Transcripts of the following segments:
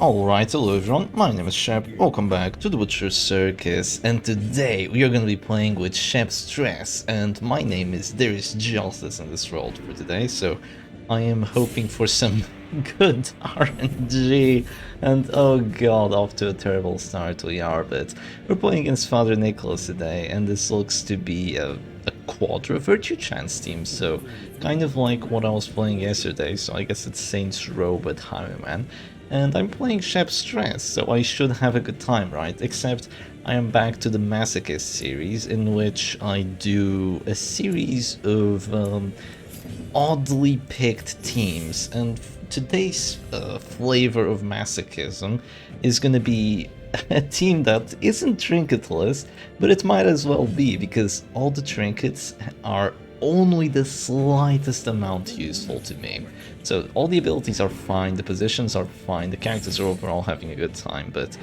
Alright, hello everyone, my name is Shep, welcome back to the Butcher Circus, and today we are going to be playing with Shep Stress, and my name is There is Justice in this world for today, so I am hoping for some good RNG, and oh god, off to a terrible start we are, but we're playing against Father Nicholas today, and this looks to be a Quadra Virtue Chance team, so kind of like what I was playing yesterday, so I guess it's Saints Row but Highwayman. And I'm playing Shep Stress, so I should have a good time, right? Except I am back to the masochist series, in which I do a series of oddly picked teams, and today's flavor of masochism is going to be a team that isn't trinketless, but it might as well be, because all the trinkets are only the slightest amount useful to me. So all the abilities are fine, the positions are fine, the characters are overall having a good time, but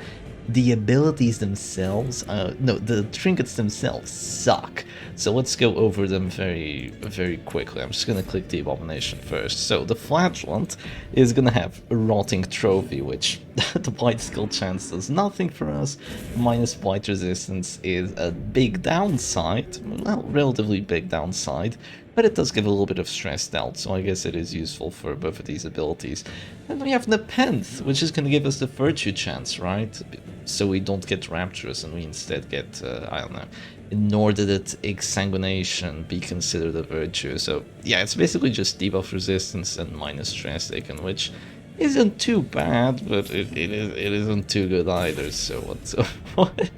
the abilities themselves, no, the trinkets themselves suck. So let's go over them very quickly. I'm just gonna click the Abomination first. So the Flagellant is gonna have a Rotting Trophy, which the Blight skill chance does nothing for us. Minus Blight resistance is a big downside, well, relatively big downside, but it does give a little bit of stress dealt, so I guess it is useful for both of these abilities. And we have Nepenthe, which is going to give us the Virtue chance, right? So we don't get Rapturous and we instead get, I don't know, Inordinate Exsanguination be considered a Virtue. So yeah, it's basically just debuff resistance and minus stress taken, which isn't too bad, but it isn't too good either, so what?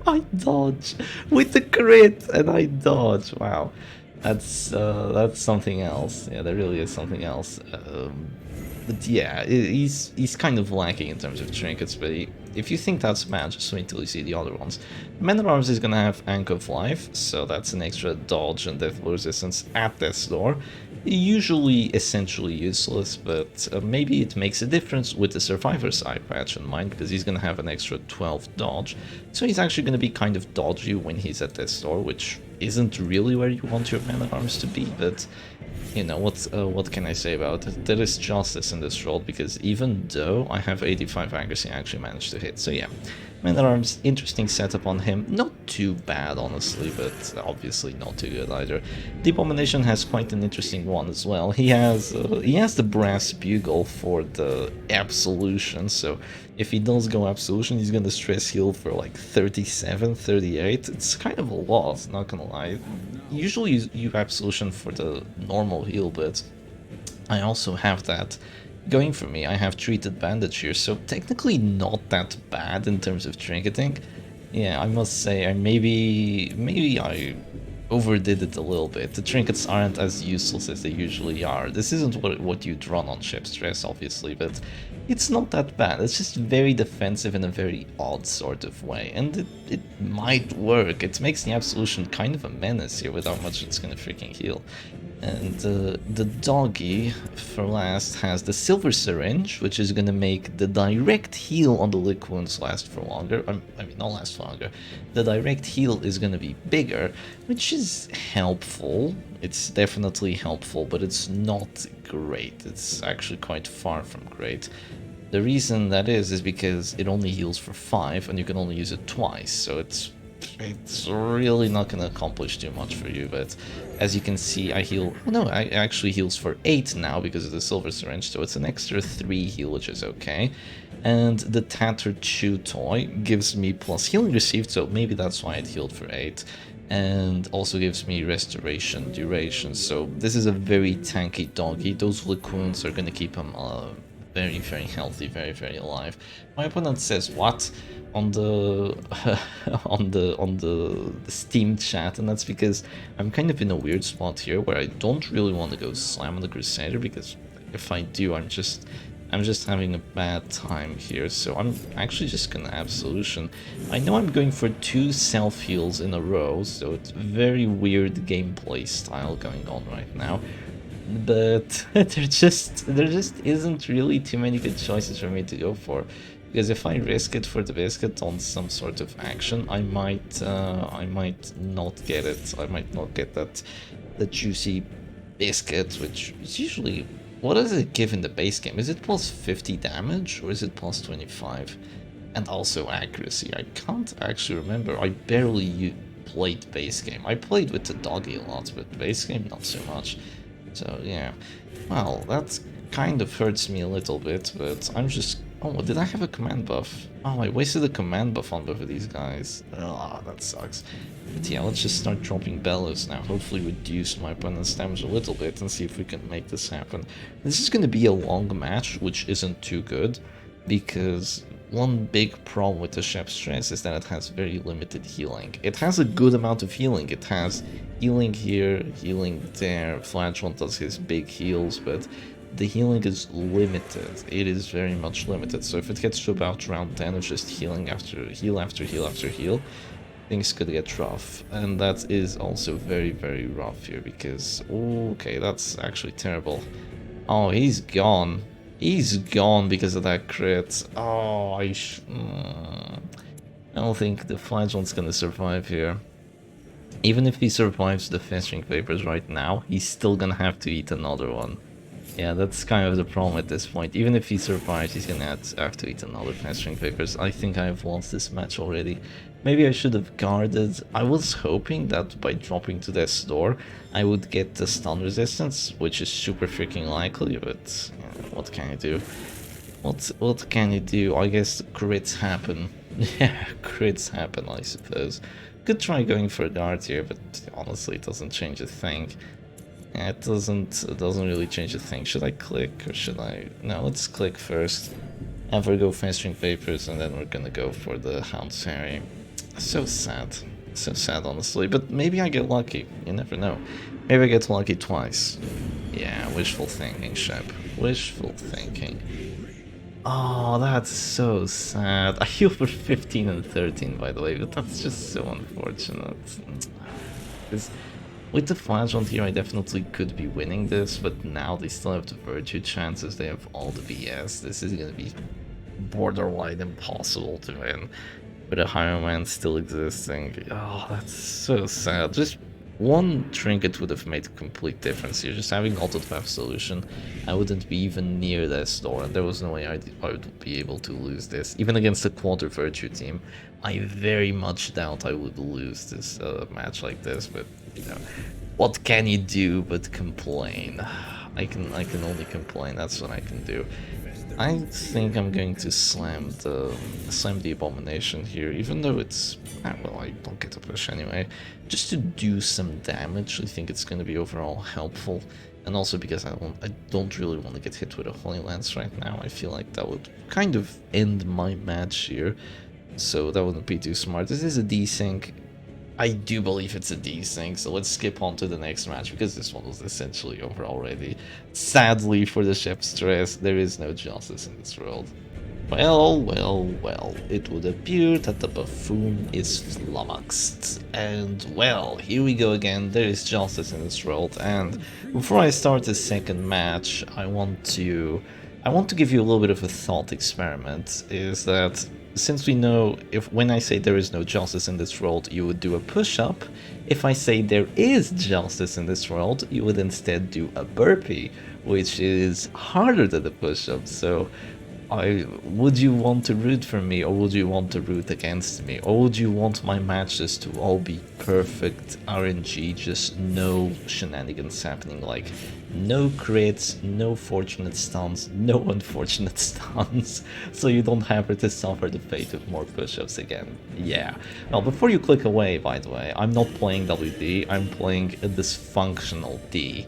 I dodge with the crit and I dodge, wow. That's something else. Yeah, that really is something else. But yeah, he's kind of lacking in terms of trinkets. But if you think that's bad, just wait until you see the other ones. Man-at-Arms is gonna have Anchor of Life, so that's an extra dodge and death blow resistance at death's door. Usually essentially useless, but maybe it makes a difference with the Survivor's Eye patch in mind, because he's gonna have an extra 12 dodge. So he's actually gonna be kind of dodgy when he's at death's door, which isn't really where you want your Man-at-Arms to be, but you know, what can I say about it? There is justice in this role, because even though I have 85 accuracy, I actually managed to hit. So yeah, Man-at-Arms, interesting setup on him. Not too bad, honestly, but obviously not too good either. The Abomination has quite an interesting one as well. He has the Brass Bugle for the Absolution, so if he does go Absolution, he's gonna stress heal for like 37, 38. It's kind of a lot, not gonna lie. Usually you Absolution for the normal heal, but I also have that going for me. I have Treated Bandage here, so technically not that bad in terms of trinketing. Yeah, I must say, maybe I overdid it a little bit. The trinkets aren't as useless as they usually are. This isn't what you'd run on Shep Stress, obviously, but it's not that bad. It's just very defensive in a very odd sort of way, and it might work. It makes the Absolution kind of a menace here with how much it's gonna freaking heal. And the doggy, for last, has the Silver Syringe, which is gonna make the direct heal on the lick wounds last for longer. I mean, not last for longer. The direct heal is gonna be bigger, which is helpful. It's definitely helpful, but it's not great. It's actually quite far from great. The reason that is because it only heals for 5, and you can only use it twice, so it's really not going to accomplish too much for you. But as you can see, I heal, oh no, I actually heals for 8 now because of the Silver Syringe, so it's an extra 3 heal, which is okay. And the Tattered Chew Toy gives me plus healing received, so maybe that's why it healed for 8. And also gives me restoration duration, so this is a very tanky doggy. Those lick wounds are going to keep him very healthy, very alive. My opponent says what on the on the Steam chat, and that's because I'm kind of in a weird spot here where I don't really want to go slam on the Crusader, because if I do, I'm just having a bad time here. So I'm actually just gonna Absolution. I know I'm going for 2 self heals in a row, so it's very weird gameplay style going on right now. But there just isn't really too many good choices for me to go for, because if I risk it for the biscuit on some sort of action, I might not get it. I might not get that the juicy biscuit, which is usually what does it give in the base game? Is it plus 50 damage or is it plus 25? And also accuracy. I can't actually remember. I barely played base game. I played with the doggy a lot, but base game not so much. So yeah. Well, that kind of hurts me a little bit, but I'm just... Oh, did I have a command buff? Oh, I wasted a command buff on both of these guys. Ah, that sucks. But yeah, let's just start dropping bellows now. Hopefully reduce my opponent's damage a little bit and see if we can make this happen. This is going to be a long match, which isn't too good, because one big problem with the Chef's Stress is that it has very limited healing. It has a good amount of healing. It has healing here, healing there. Flagellant does his big heals, but the healing is limited. It is very much limited. So if it gets to about round 10 of just healing after heal after heal after heal, things could get rough. And that is also very, very rough here because... Okay, that's actually terrible. Oh, he's gone. He's gone because of that crit. Oh, I don't think the Flagellant's gonna survive here. Even if he survives the Festering Vapors right now, he's still gonna have to eat another one. Yeah, that's kind of the problem at this point. Even if he survives, he's gonna have to eat another Festering Vapors. I think I've lost this match already. Maybe I should have guarded. I was hoping that by dropping to this door, I would get the stun resistance, which is super freaking likely, but yeah, what can you do? What can you do? I guess crits happen. Yeah, crits happen, I suppose. Could try going for a guard here, but honestly, it doesn't change a thing. Yeah, it doesn't really change a thing. Should I click or should I... No, let's click first. Have her go Festering Vapors and then we're gonna go for the Hound's Fairy. So sad. So sad, honestly. But maybe I get lucky. You never know. Maybe I get lucky twice. Yeah, wishful thinking, Shep. Wishful thinking. Oh, that's so sad. I heal for 15 and 13, by the way, but that's just so unfortunate. With the Flagellant here, I definitely could be winning this, but now they still have the Virtue chances, they have all the BS. This is gonna be borderline impossible to win, with a Higher Man still existing. Oh, that's so sad. Just one trinket would have made a complete difference here. Just having Auto-Debuff Solution, I wouldn't be even near this door, and there was no way I would be able to lose this. Even against a Quarter Virtue team, I very much doubt I would lose this match like this, but you know, what can you do but complain? I can only complain. That's what I can do. I think I'm going to slam the Abomination here, even though it's well, I don't get to push anyway. Just to do some damage, I think it's going to be overall helpful, and also because I don't really want to get hit with a Holy Lance right now. I feel like that would kind of end my match here, so that wouldn't be too smart. This is a desync. I do believe it's a desync, so let's skip on to the next match, because this one was essentially over already. Sadly for the Chef's Stress, there is no justice in this world. Well, it would appear that the buffoon is flummoxed. And well, here we go again, there is justice in this world, and before I start the second match, I want to give you a little bit of a thought experiment, is that since we know when I say there is no justice in this world, you would do a push-up. If I say there is justice in this world, you would instead do a burpee, which is harder than a push-up. So would you want to root for me, or would you want to root against me? Or would you want my matches to all be perfect RNG, just no shenanigans happening, like no crits, no fortunate stuns, no unfortunate stuns, so you don't have to suffer the fate of more push-ups again? Yeah. Well, before you click away, by the way, I'm not playing WD, I'm playing a dysfunctional D.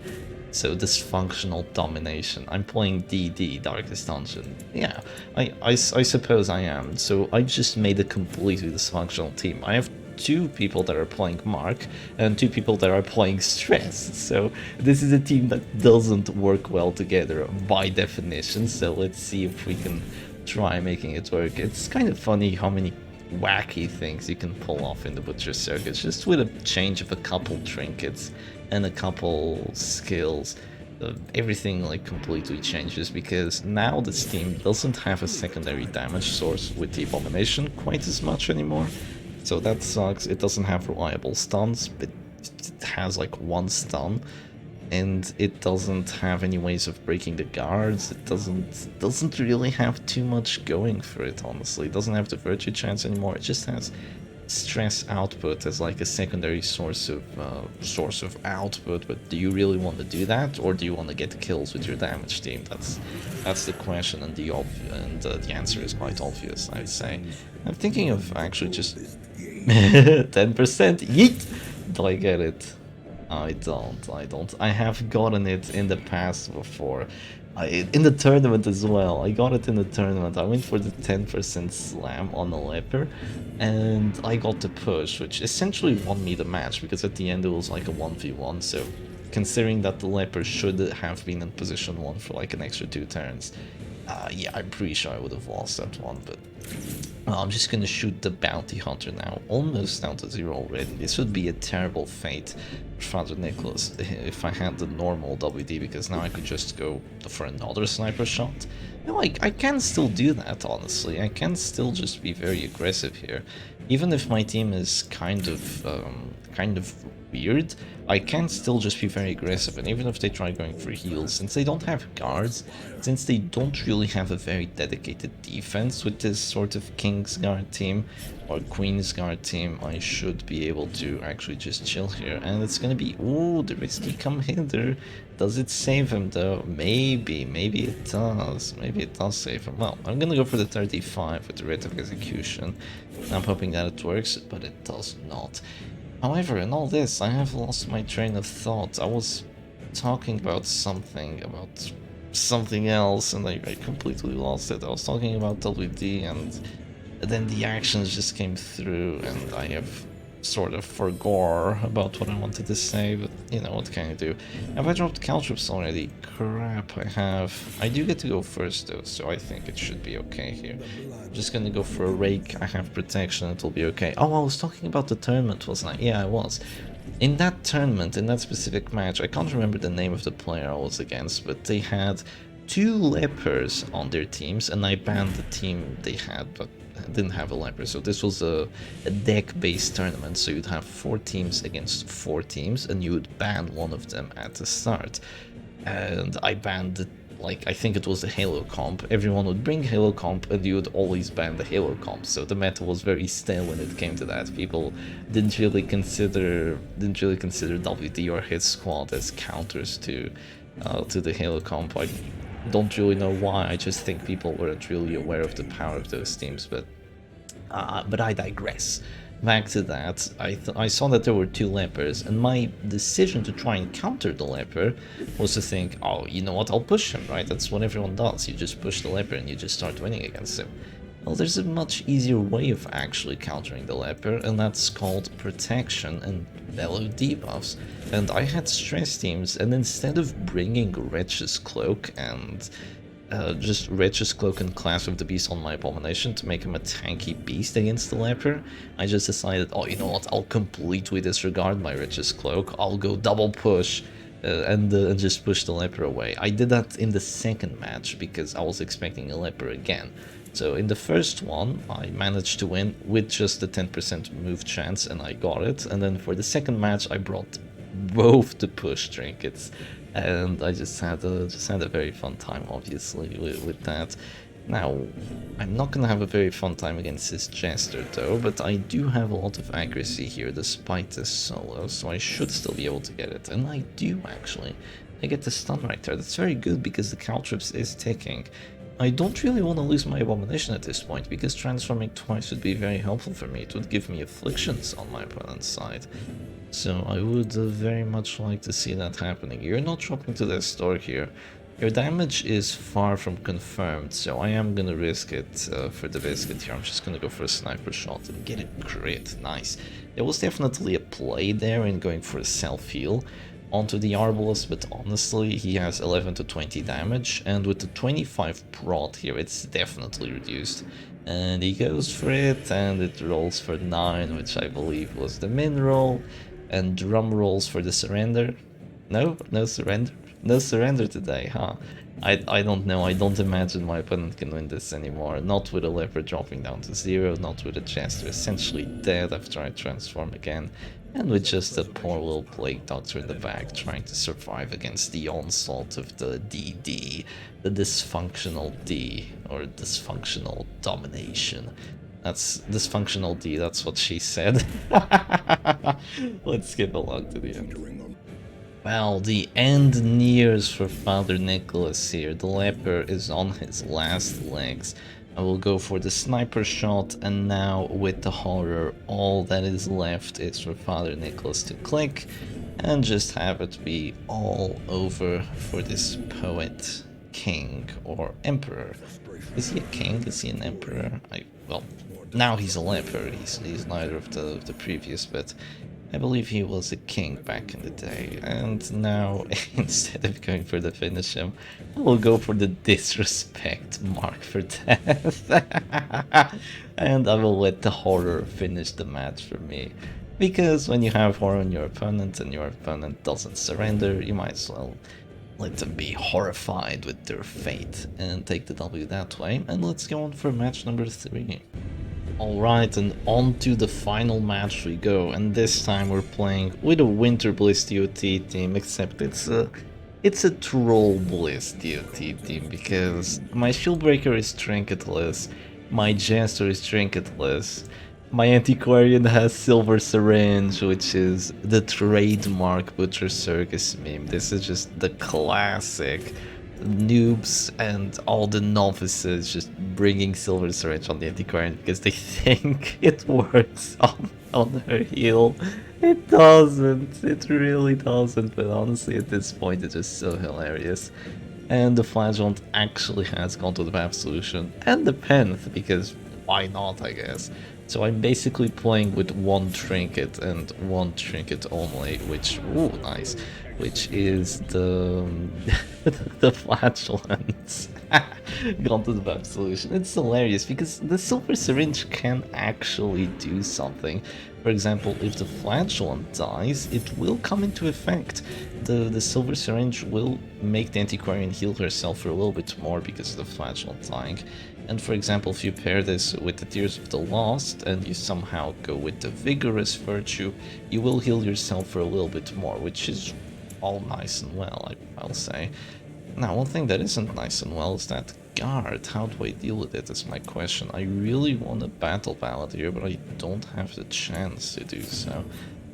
So dysfunctional domination. I'm playing DD, Darkest Dungeon. Yeah, I suppose I am. So I just made a completely dysfunctional team. I have 2 people that are playing Mark and 2 people that are playing Stress. So this is a team that doesn't work well together by definition. So let's see if we can try making it work. It's kind of funny how many wacky things you can pull off in the Butcher Circus just with a change of a couple trinkets and a couple skills. Everything like completely changes, because now this team doesn't have a secondary damage source with the Abomination quite as much anymore, so that sucks. It doesn't have reliable stuns, but it has like 1 stun, and it doesn't have any ways of breaking the guards. It doesn't really have too much going for it, honestly. It doesn't have the virtue chance anymore. It just has stress output as like a secondary source of output. But do you really want to do that, or do you want to get kills with your damage team? That's the question, and the answer is quite obvious, I'd say. I'm thinking of actually just 10%. Yeet! Do I get it? I don't. I have gotten it in the past before. In the tournament as well. I got it in the tournament. I went for the 10% slam on the leper, and I got the push, which essentially won me the match, because at the end it was like a 1v1, so considering that the leper should have been in position 1 for like an extra 2 turns, yeah, I'm pretty sure I would have lost that one, but I'm just gonna shoot the bounty hunter now, almost down to 0 already. This would be a terrible fate for Father Nicholas if I had the normal WD, because now I could just go for another sniper shot. No, I can still do that, honestly. I can still just be very aggressive here. Even if my team is kind of weird, I can still just be very aggressive, and even if they try going for heals, since they don't have guards, since they don't really have a very dedicated defense with this sort of King's Guard team or Queen's Guard team, I should be able to actually just chill here. And it's gonna be, ooh, the risky come hither. Does it save him though? Maybe it does. Maybe it does save him. Well, I'm gonna go for the 35 with the rate of execution. I'm hoping that it works, but it does not. However, in all this, I have lost my train of thought. I was talking about something else, and I completely lost it. I was talking about WD, and then the actions just came through, and I have sort of forgot about what I wanted to say, but you know, what can I do? Have I dropped caltrips already? Crap, I have. I do get to go first though, so I think it should be okay here. I'm just gonna go for a rake. I have protection, it'll be okay. Oh, I was talking about the tournament, wasn't I? Yeah, I was. In that tournament, in that specific match, I can't remember the name of the player I was against, but they had 2 lepers on their teams, and I banned the team they had, but didn't have a leper. So this was a deck-based tournament, so you'd have 4 teams against 4 teams, and you would ban one of them at the start. And I banned, like, I think it was the Halo comp. Everyone would bring Halo comp, and you would always ban the Halo comp. So the meta was very stale when it came to that. People didn't really consider WD or his squad as counters to the Halo comp. I don't really know why. I just think people weren't really aware of the power of those teams. But I digress. Back to that, I saw that there were 2 lepers, and my decision to try and counter the leper was to think, oh, you know what, I'll push him, right? That's what everyone does. You just push the leper and you just start winning against him. Well, there's a much easier way of actually countering the leper, and that's called protection and mellow debuffs. And I had stress teams, and instead of bringing Wretch's Cloak and just Wretch's Cloak and Class of the Beast on my Abomination to make him a tanky beast against the leper, I just decided, oh, you know what, I'll completely disregard my Wretch's Cloak, I'll go double push and just push the leper away. I did that in the second match because I was expecting a leper again. So in the first one, I managed to win with just the 10% move chance, and I got it. And then for the second match, I brought both the push trinkets, and I just had a very fun time, obviously, with that. Now, I'm not gonna have a very fun time against this Jester though, but I do have a lot of accuracy here despite this solo, so I should still be able to get it. And I do, actually. I get the stun right there. That's very good because the caltrips is ticking. I don't really want to lose my Abomination at this point, because transforming twice would be very helpful for me. It would give me afflictions on my opponent's side. So I would very much like to see that happening. You're not dropping to the store here. Your damage is far from confirmed, so I am gonna risk it for the biscuit here. I'm just gonna go for a sniper shot and get a crit. Nice. There was definitely a play there in going for a self-heal onto the Arbalest, but honestly, he has 11 to 20 damage, and with the 25 prot here, it's definitely reduced. And he goes for it, and it rolls for 9, which I believe was the min roll, and drum rolls for the surrender. No surrender. No surrender today, huh? I don't know, I don't imagine my opponent can win this anymore. Not with a leopard dropping down to 0, not with a Jester essentially dead after I transform again. and with just a poor little plague doctor in the back trying to survive against the onslaught of the DD, the dysfunctional D, or dysfunctional domination. That's dysfunctional D, that's what she said. Let's skip along to the end. Well, the end nears for Father Nicholas here. The leper is on his last legs. I will go for the sniper shot, and now with the horror, all that is left is for Father Nicholas to click and just have it be all over for this poet, king, or emperor. Is he a king? Is he an emperor? Well, now he's a leper. He's neither of the previous, but I believe he was a king back in the day, and now instead of going for the finish him, I will go for the disrespect mark for death. And I will let the horror finish the match for me. Because when you have horror on your opponent and your opponent doesn't surrender, you might as well let them be horrified with their fate and take the W that way. And let's go on for match number 3. Alright, and on to the final match we go, and this time we're playing with a Winter Bliss DOT team, except it's a Troll Bliss DOT team, because my Shieldbreaker is trinketless, my Jester is trinketless, my Antiquarian has Silver Syringe, which is the trademark Butcher Circus meme. This is just the classic noobs and all the novices just bringing Silver Syringe on the Antiquarian because they think it works on her heal. It doesn't, it really doesn't, but honestly at this point it's just so hilarious. And the Flagellant actually has gone to the Absolution and the Penth, because why not, I guess. So I'm basically playing with one trinket and one trinket only, which, ooh, nice, which is the the Flatulence. Gone to the Web Solution. It's hilarious because the Silver Syringe can actually do something. For example, if the Flatulent dies, it will come into effect. The Silver Syringe will make the Antiquarian heal herself for a little bit more because of the Flatulent dying. And for example, if you pair this with the Tears of the Lost and you somehow go with the Vigorous Virtue, you will heal yourself for a little bit more, which is all nice and well, I'll say. Now, one thing that isn't nice and well is that guard. How do I deal with it is my question. I really want a Battle Ballad here, but I don't have the chance to do so.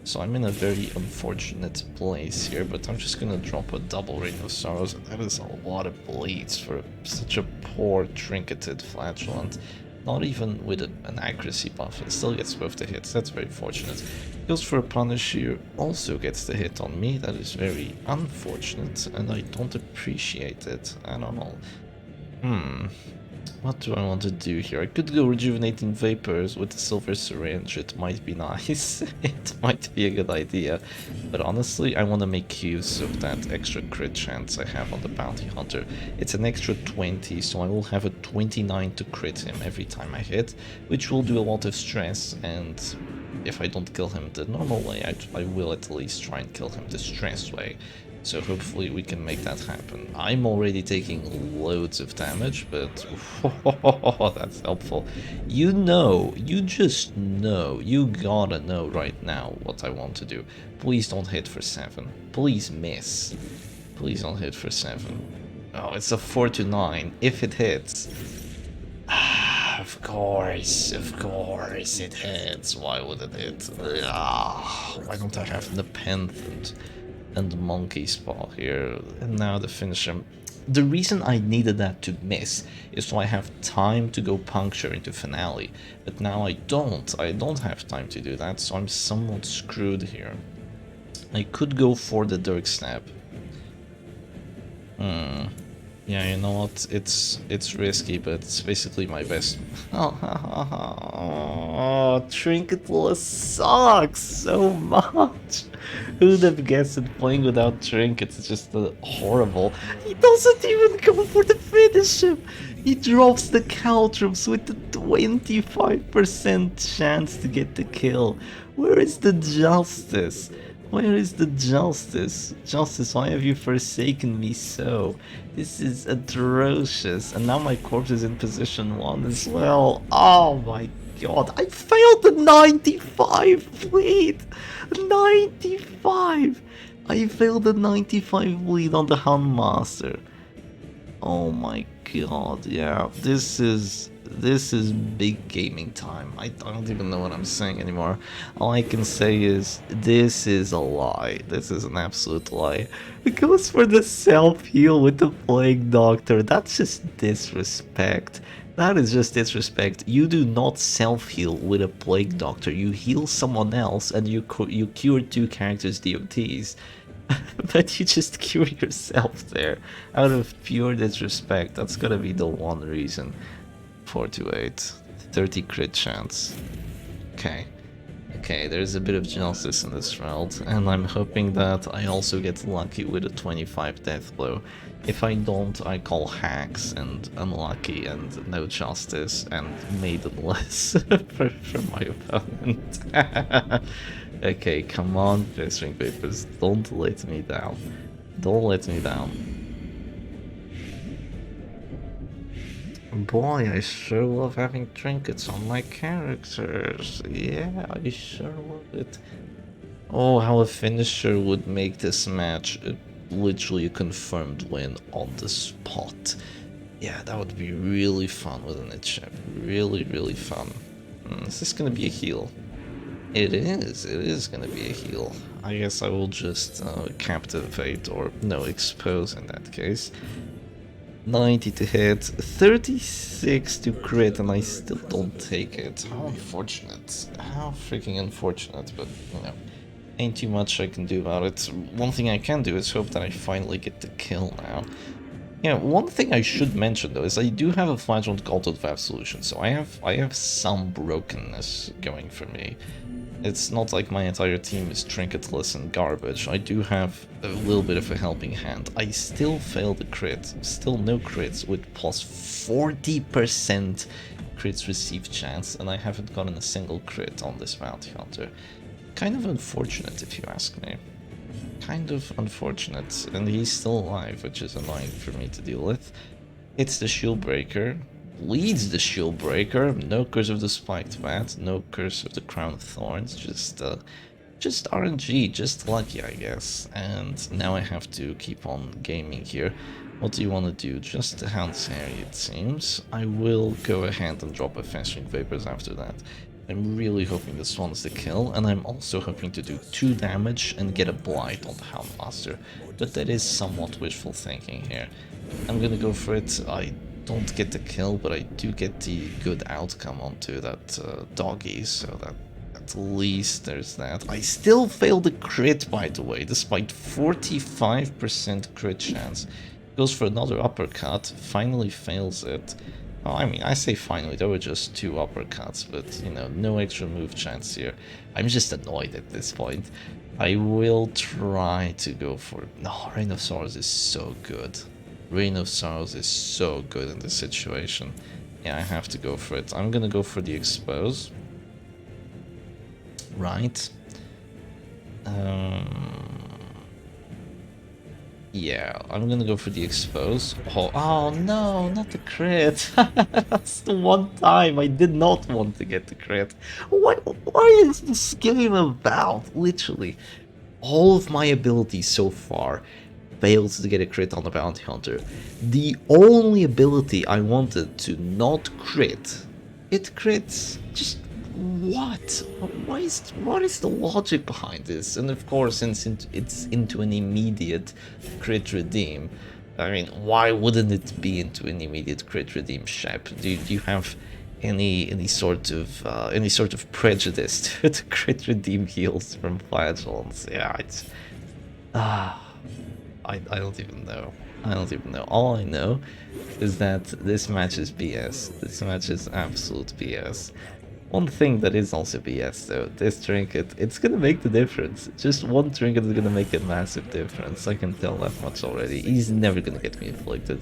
So I'm in a very unfortunate place here, but I'm just gonna drop a double Ring of Sorrows, and that is a lot of bleeds for such a poor trinketed Flatulent. Not even with an accuracy buff, it still gets both the hits, that's very fortunate. Goes for a Punish here, also gets the hit on me, that is very unfortunate, and I don't appreciate it at all. What do I want to do here? I could go Rejuvenating Vapors with the Silver Syringe, it might be nice, it might be a good idea, but honestly I want to make use of that extra crit chance I have on the Bounty Hunter. It's an extra 20, so I will have a 29 to crit him every time I hit, which will do a lot of stress, and if I don't kill him the normal way, I will at least try and kill him the stress way. So hopefully we can make that happen. I'm already taking loads of damage, but that's helpful. You know, you just know, you gotta know right now what I want to do. Please don't hit for 7. Please miss. Please don't hit for 7. Oh, it's a 4 to 9. If it hits... Of course it hits. Why would it hit? Why don't I have the Penth and the Monkey's Paw here? And now the finisher. The reason I needed that to miss is so I have time to go Puncture into Finale. But now I don't have time to do that, so I'm somewhat screwed here. I could go for the Dirk Stab. Yeah, you know what? It's risky, but it's basically my best. Trinketless sucks so much. Who'd have guessed that playing without trinkets is just horrible? He doesn't even go for the finish him. He drops the Caltrops with the 25% chance to get the kill. Where is the justice? Where is the justice? Justice, why have you forsaken me so? This is atrocious. And now my corpse is in position 1 as well. Oh my god, I failed the 95 bleed! 95! I failed the 95 bleed on the Houndmaster. Oh my god, yeah, this is big gaming time. I don't even know what I'm saying anymore. All I can say is, this is a lie. This is an absolute lie. It goes for the self-heal with the Plague Doctor. That's just disrespect. That is just disrespect. You do not self-heal with a Plague Doctor. You heal someone else and you cure two characters' DOTs. But you just cure yourself there out of pure disrespect. That's gotta be the one reason. 428, 30 crit chance. Okay, there's a bit of justice in this round, and I'm hoping that I also get lucky with a 25 death blow. If I don't, I call hacks and unlucky and no justice and maidenless for my opponent. Okay, come on, String Papers, don't let me down. Don't let me down. Boy, I sure love having trinkets on my characters. Yeah, I sure love it. Oh, how a finisher would make this match literally a confirmed win on the spot. Yeah, that would be really fun, wouldn't it, Shep? Really, really fun. Is this gonna be a heal? It is gonna be a heal. I guess I will just captivate, or no, expose in that case. 90 to hit, 36 to crit, and I still don't take it. How unfortunate. How freaking unfortunate, but you know, ain't too much I can do about it. One thing I can do is hope that I finally get the kill now. Yeah, one thing I should mention though is I do have a flagellant Gauntlet Valve solution, so I have some brokenness going for me. It's not like my entire team is trinketless and garbage. I do have a little bit of a helping hand. I still failed the crit, still no crits with plus 40% crits received chance, and I haven't gotten a single crit on this bounty hunter. Kind of unfortunate if you ask me. Kind of unfortunate, and he's still alive, which is annoying for me to deal with. It's the shield breaker. Leads the shield breaker. No curse of the spiked bat, no curse of the crown of thorns, just RNG, just lucky I guess. And now I have to keep on gaming here. What do you want to do? Just the Hound's Harry, it seems. I will go ahead and drop a Festering Vapors after that. I'm really hoping this one's the kill, and I'm also hoping to do 2 damage and get a blight on the Houndmaster, but that is somewhat wishful thinking here. I'm gonna go for it. I don't get the kill, but I do get the good outcome onto that doggy, so that at least there's that. I still failed the crit, by the way, despite 45% crit chance. Goes for another uppercut, finally fails it. Oh, I mean, I say finally, there were just 2 uppercuts, but, you know, no extra move chance here. I'm just annoyed at this point. I will try to go for... No, Reign of Sorrows is so good. Reign of Sorrows is so good in this situation. Yeah, I have to go for it. I'm gonna go for the expose. Right. Yeah, I'm gonna go for the expose. Oh no, not the crit. That's the one time I did not want to get the crit. What is this game about? Literally, all of my abilities so far failed to get a crit on the bounty hunter. The only ability I wanted to not crit, it crits. Just what? What is the logic behind this? And of course, since it's into an immediate crit redeem, I mean, why wouldn't it be into an immediate crit redeem, Shep? Do you have any sort of prejudice to the crit redeem heals from flagellants? Yeah, it's I don't even know. I don't even know. All I know is that this match is BS. This match is absolute BS. One thing that is also BS though, this trinket, it's gonna make the difference. Just one trinket is gonna make a massive difference. I can tell that much already. He's never gonna get me afflicted.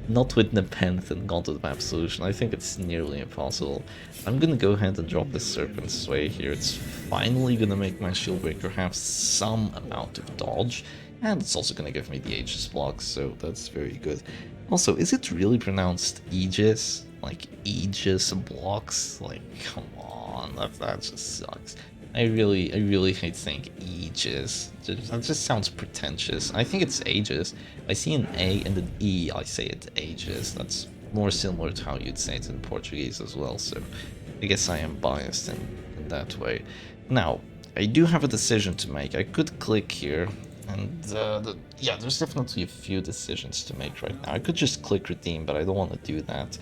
Not with Nepenthe and Gauntlet Map solution. I think it's nearly impossible. I'm gonna go ahead and drop the Serpent Sway here. It's finally gonna make my Shield Breaker have some amount of dodge. And it's also gonna give me the Aegis block, so that's very good. Also, is it really pronounced Aegis? like Aegis blocks. Like, come on, that just sucks. I really hate saying Aegis. That just sounds pretentious. I think it's Aegis. I see an A and an E, I say it Aegis. That's more similar to how you'd say it in Portuguese as well, so I guess I am biased in that way. Now, I do have a decision to make. I could click here, and yeah, there's definitely a few decisions to make right now. I could just click redeem, but I don't want to do that.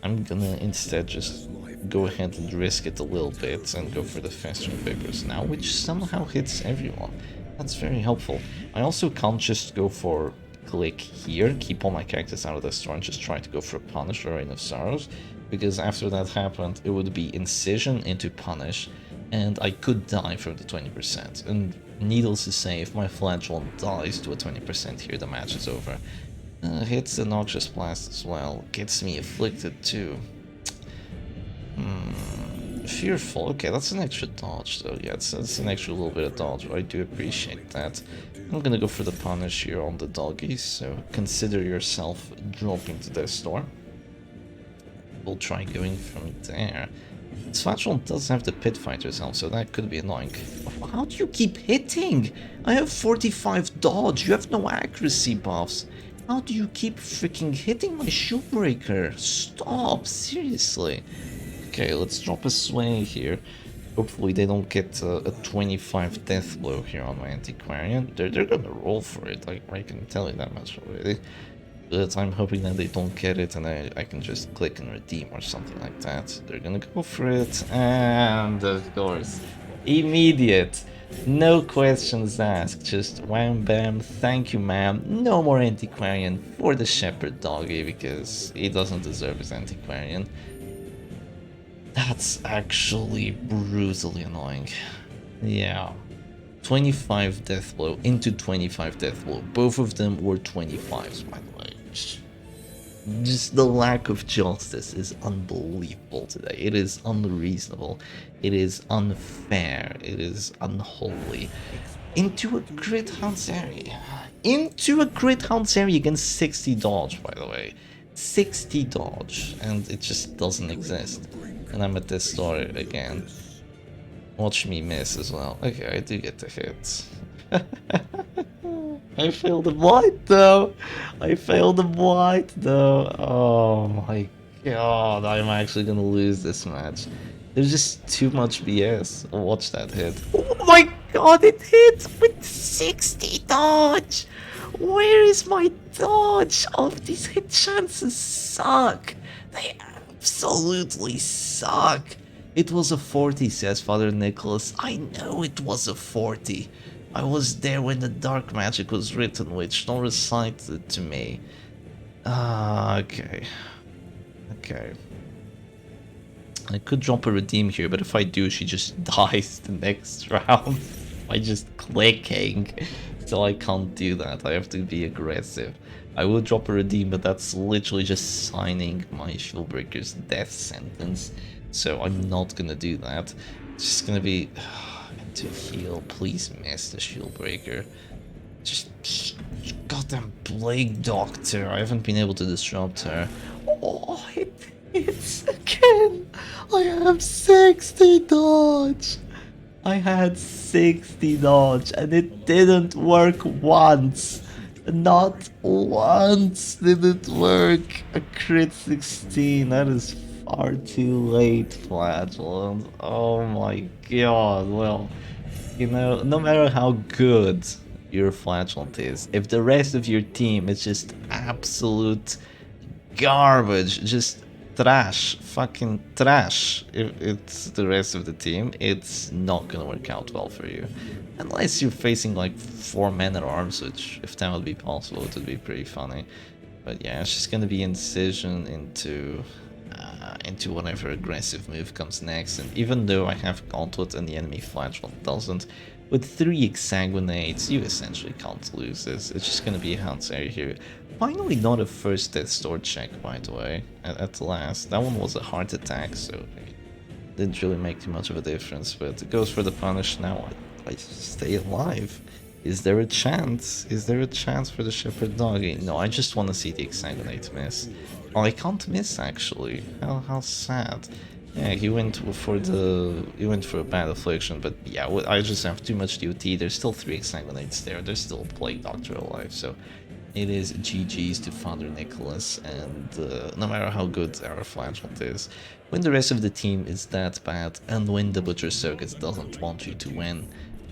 I'm gonna instead just go ahead and risk it a little bit and go for the faster vigors now, which somehow hits everyone. That's very helpful. I also can't just go for click here, keep all my characters out of the store and just try to go for Punish or Reign of Sorrows, because after that happened, it would be Incision into Punish, and I could die from the 20%. And needless to say, if my Flagellant dies to a 20% here, the match is over. Hits the Noxious Blast as well, gets me Afflicted too. Fearful, okay, that's an extra dodge though, yeah, it's an extra little bit of dodge, I do appreciate that. I'm gonna go for the Punish here on the doggies, so consider yourself dropping to their store. We'll try going from there. Svatron does have the Pit Fighter's helm, so that could be annoying. How do you keep hitting? I have 45 dodge, you have no accuracy buffs. How do you keep freaking hitting my Shieldbreaker? Stop, seriously. Okay, let's drop a Sway here. Hopefully they don't get a 25 death blow here on my Antiquarian. They're gonna roll for it, I can tell you that much already. But I'm hoping that they don't get it and I can just click and redeem or something like that. They're gonna go for it, and of course, immediate. No questions asked, just wham bam, thank you ma'am, no more Antiquarian for the Shepherd doggy because he doesn't deserve his Antiquarian. That's actually brutally annoying. Yeah. 25 death blow into 25 death blow. Both of them were 25s, by the way. Just the lack of justice is unbelievable today. It is unreasonable. It is unfair. It is unholy. Into a crit Hansari. Into a crit Hansari against 60 dodge, by the way. 60 dodge, and it just doesn't exist. And I'm at this store again. Watch me miss as well. Okay, I do get the hit. I failed the blight though. I failed the blight though. Oh my god, I'm actually gonna lose this match. There's just too much BS. Watch that hit. Oh my god, it hit with 60 dodge. Where is my dodge? Oh, these hit chances suck. They absolutely suck. It was a 40, says Father Nicholas. I know it was a 40. I was there when the dark magic was written, which don't recite it to me. Okay. Okay. I could drop a redeem here, but if I do, she just dies the next round by just clicking. So I can't do that. I have to be aggressive. I will drop a redeem, but that's literally just signing my Shieldbreaker's death sentence. So I'm not gonna do that. It's just gonna be to heal. Please miss the Shieldbreaker. Just goddamn Plague Doctor. I haven't been able to disrupt her. Oh, it's again. I have 60 dodge. I had 60 dodge and it didn't work once. Not once did it work. A crit 16. That is far too late, Flagellant. Oh my god. Well, you know, no matter how good your Flagellant is, if the rest of your team is just absolute garbage, just trash, fucking trash, if it's the rest of the team, it's not gonna work out well for you. Unless you're facing like 4 men-at-arms, which, if that would be possible, it would be pretty funny. But yeah, it's just gonna be Incision into whatever aggressive move comes next, and even though I have Gauntlet and the enemy Flagellant doesn't, with 3 Exsanguinates, you essentially can't lose this. It's just gonna be a Hansari here. Finally not a first death store check, by the way, at last. That one was a heart attack, so it didn't really make too much of a difference, but it goes for the punish. Now I stay alive. Is there a chance? Is there a chance for the Shepherd Doggy? No, I just want to see the Exsanguinate miss. Oh, I can't miss actually. How sad. Yeah, he went for a bad affliction, but yeah, I just have too much duty. There's still 3 exsanguinates there. There's still a plague doctor alive, so it is GG's to Father Nicholas. And no matter how good our flagellant is, when the rest of the team is that bad, and when the Butcher Circus doesn't want you to win,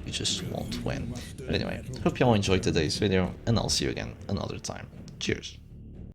you just won't win. But anyway, hope y'all enjoyed today's video, and I'll see you again another time. Cheers.